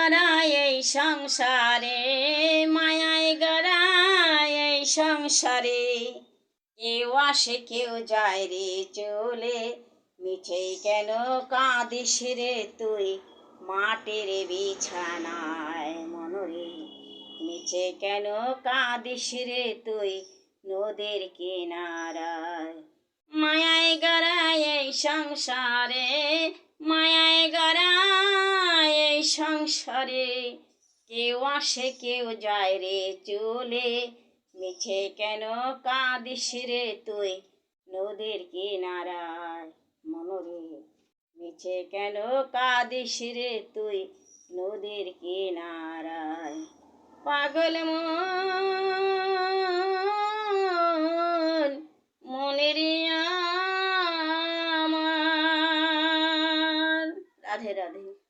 গড়ায় এই সংসারে, মায়ায় গড়ায় এই সংসারে। কেউ আসে কেউ যায় রে চলে, মিছেই কেন কাঁদিস রে তুই মাটির বিছানায় মনরে। মিছে কেন কাঁদিস রে তুই নদীর কিনারায়। মায়ায় গড়ায় এই সংসারে, মায়ায় গড়ায় এই সংসারে। কেউ আসে কেউ যায় রে চলে, মিছে কেন কাঁদিস রে তুই নদীর কিনারায় মনরে। মিছে কেন কাঁদিস রে তুই নদীর কিনারায়। পাগল মন মনের আমার। রাধে রাধে।